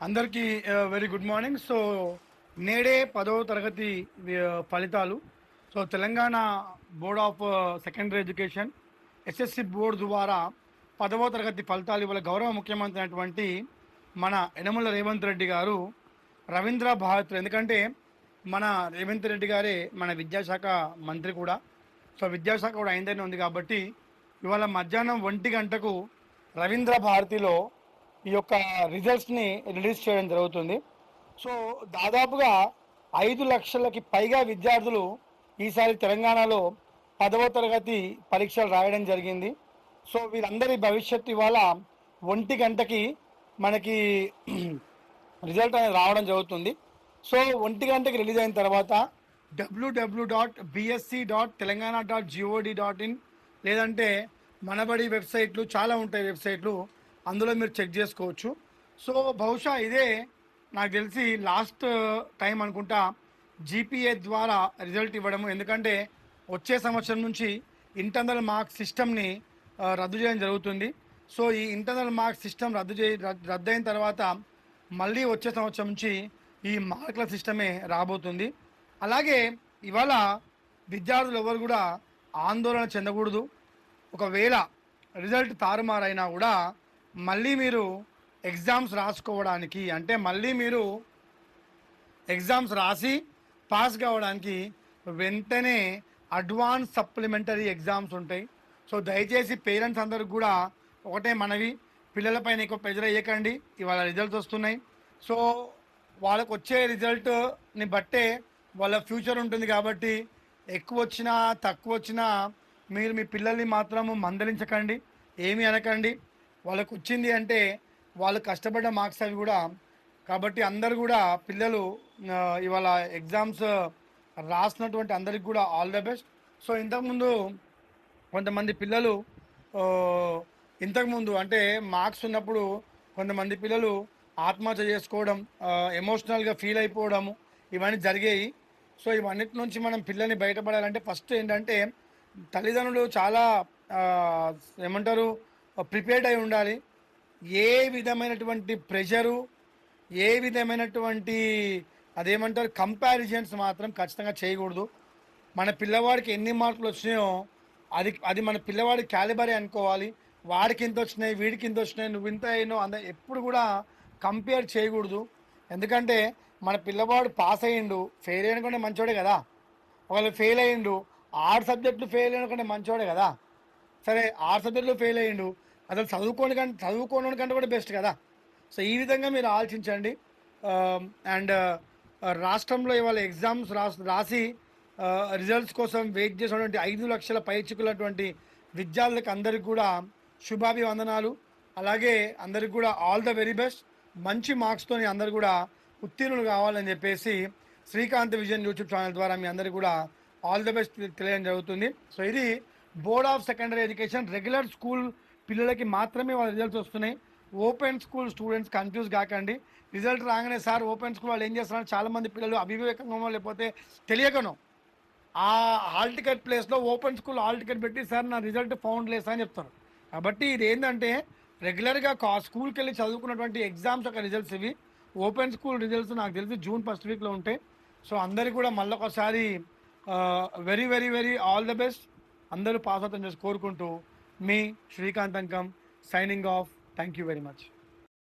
అందరికీ very good morning. So నేడే 10వ తరగతి ఫలితాలు. So Telangana board of secondary education SSC board ద్వారా 10వ తరగతి ఫలితాలు ఇవాళ గౌరవ ముఖ్యమంత్రి అయినటువంటి మన యనమల రేవంత్ రెడ్డి గారు రవీంద్ర భారత్, ఎందుకంటే మన రేవంత్ రెడ్డి గారే మన విద్యాశాఖ మంత్రి కూడా. సో విద్యాశాఖ కూడా అయిందని ఉంది కాబట్టి ఇవాళ మధ్యాహ్నం 1 గంటకు రవీంద్ర భారతిలో ఈ యొక్క రిజల్ట్స్ని రిలీజ్ చేయడం జరుగుతుంది. సో దాదాపుగా 5 లక్షలకి పైగా విద్యార్థులు ఈసారి తెలంగాణలో 10వ తరగతి పరీక్షలు రాయడం జరిగింది. సో వీరందరి భవిష్యత్తు ఇవాళ 1 గంటకి మనకి రిజల్ట్ అనేది రావడం జరుగుతుంది. సో 1 గంటకి రిలీజ్ అయిన తర్వాత www.bsc.telangana.gov.in లేదంటే మనబడి వెబ్సైట్లు చాలా ఉంటాయి వెబ్సైట్లు, అందులో మీరు చెక్ చేసుకోవచ్చు. సో బహుశా ఇదే నాకు తెలిసి లాస్ట్ టైం అనుకుంటా జీపీఏ ద్వారా రిజల్ట్ ఇవ్వడము, ఎందుకంటే వచ్చే సంవత్సరం నుంచి ఇంటర్నల్ మార్క్స్ సిస్టమ్ని రద్దు చేయడం జరుగుతుంది. సో ఈ ఇంటర్నల్ మార్క్స్ సిస్టమ్ రద్దు అయిన తర్వాత మళ్ళీ వచ్చే సంవత్సరం నుంచి ఈ మార్కుల సిస్టమే రాబోతుంది. అలాగే ఇవాళ విద్యార్థులు ఎవరు కూడా ఆందోళన చెందకూడదు. ఒకవేళ రిజల్ట్ తారుమారైనా కూడా మళ్ళీ మీరు ఎగ్జామ్స్ రాసుకోవడానికి, అంటే మళ్ళీ మీరు ఎగ్జామ్స్ రాసి పాస్ కావడానికి వెంటనే అడ్వాన్స్ సప్లిమెంటరీ ఎగ్జామ్స్ ఉంటాయి. సో దయచేసి పేరెంట్స్ అందరికి కూడా ఒకటే మనవి, పిల్లలపైన ఎక్కువ ప్రెజర్ అయ్యకండి. ఇవాళ రిజల్ట్స్ వస్తున్నాయి. సో వాళ్ళకు వచ్చే రిజల్ట్ని బట్టే వాళ్ళ ఫ్యూచర్ ఉంటుంది కాబట్టి ఎక్కువ వచ్చినా తక్కువ వచ్చినా మీరు మీ పిల్లల్ని మాత్రము మందలించకండి, ఏమీ అనకండి. వాళ్ళకు వచ్చింది అంటే వాళ్ళు కష్టపడ్డ మార్క్స్ అవి కూడా. కాబట్టి అందరు కూడా పిల్లలు ఇవాళ ఎగ్జామ్స్ రాసినటువంటి అందరికి కూడా ఆల్ ద బెస్ట్. సో ఇంతకుముందు కొంతమంది పిల్లలు ఇంతకుముందు అంటే మార్క్స్ ఉన్నప్పుడు కొంతమంది పిల్లలు ఆత్మహత్య చేసుకోవడం, ఎమోషనల్గా ఫీల్ అయిపోవడము ఇవన్నీ జరిగాయి. సో ఇవన్నిటి నుంచి మనం పిల్లల్ని బయటపడాలంటే ఫస్ట్ ఏంటంటే తల్లిదండ్రులు చాలా ఏమంటారు ప్రిపేర్డ్ అయి ఉండాలి. ఏ విధమైనటువంటి ప్రెషరు, ఏ విధమైనటువంటి అదేమంటారు కంపారిజన్స్ మాత్రం ఖచ్చితంగా చేయకూడదు. మన పిల్లవాడికి ఎన్ని మార్కులు వచ్చినాయో అది అది మన పిల్లవాడి క్యాలిబరే అనుకోవాలి. వాడికి ఇంత వచ్చినాయి, వీడికి ఇంత వచ్చినాయి, నువ్వు ఇంత అయినో ఎప్పుడు కూడా కంపేర్ చేయకూడదు. ఎందుకంటే మన పిల్లవాడు పాస్ అయ్యిండు, ఫెయిల్ అయినకంటే మంచోడే కదా. ఒకవేళ ఫెయిల్ అయ్యిండు, 6 సబ్జెక్టులు ఫెయిల్ అయినకంటే మంచోడే కదా. సరే 6 సబ్జెక్టులు ఫెయిల్ అయ్యిండు, అసలు చదువుకోవడం కంటే కూడా బెస్ట్ కదా. సో ఈ విధంగా మీరు ఆలోచించండి. అండ్ రాష్ట్రంలో ఇవాళ ఎగ్జామ్స్ రాసి రిజల్ట్స్ కోసం వెయిట్ చేసినటువంటి 5 లక్షల పైచికులటువంటి విద్యార్థులకు అందరికి కూడా శుభాభివందనాలు. అలాగే అందరికి కూడా ఆల్ ద వెరీ బెస్ట్. మంచి మార్క్స్తో అందరు కూడా ఉత్తీర్ణులు కావాలని చెప్పేసి శ్రీకాంత్ విజన్ యూట్యూబ్ ఛానల్ ద్వారా మీ అందరికీ కూడా ఆల్ ద బెస్ట్ తెలియడం జరుగుతుంది. సో ఇది board of secondary education regular school పిల్లలకి మాత్రమే వాళ్ళ రిజల్ట్స్ వస్తున్నాయి. ఓపెన్ స్కూల్ స్టూడెంట్స్ కన్ఫ్యూజ్ కాకండి. రిజల్ట్ రాగానే సార్ ఓపెన్ స్కూల్ వాళ్ళు ఏం చేస్తున్నారు, చాలామంది పిల్లలు అవివేకంగా లేకపోతే తెలియకనో ఆ హాల్ టికెట్ ప్లేస్లో ఓపెన్ స్కూల్ హాల్ టికెట్ పెట్టి సార్ నా రిజల్ట్ ఫౌండ్ లేసా అని చెప్తారు. కాబట్టి ఇది ఏంటంటే రెగ్యులర్గా స్కూల్కి వెళ్ళి చదువుకున్నటువంటి ఎగ్జామ్స్ యొక్క రిజల్ట్స్ ఇవి. ఓపెన్ స్కూల్ రిజల్ట్స్ నాకు తెలిసి జూన్ 1st వీక్లో ఉంటాయి. సో అందరికీ కూడా మళ్ళొకసారి very very very all the best. అందరూ పాస్ అవుతాం చేసి కోరుకుంటూ మీ Srikanth Ankam signing off. Thank you very much.